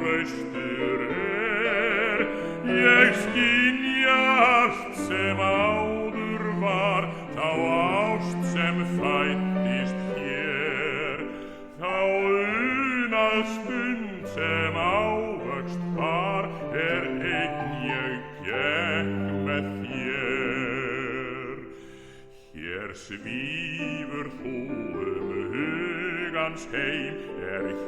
hraustur ég skynja allt sem áður var, þá ást sem fæddist hér, þá unað stund sem ávöxt bar, einn ég gekk með þér. Hér svífur þú hugans heim,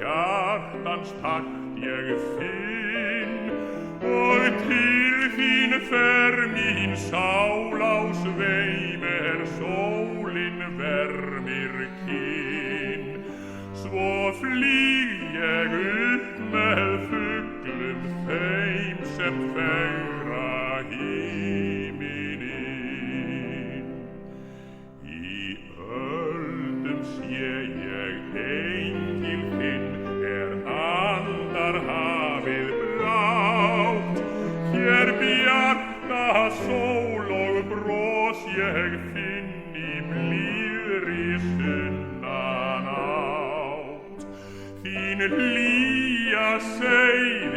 hjartans takt ég finn, og til þín fer mín sál á sveim, sólin vermir kinn. Svo flýg ég upp með fuglum þeim sem fegra himininn. Í öldum sé ég engil þinn, andar hafið blátt. Hér bjarta sól og bros ég finn í blíðri sunnanátt. Þín hlýja seið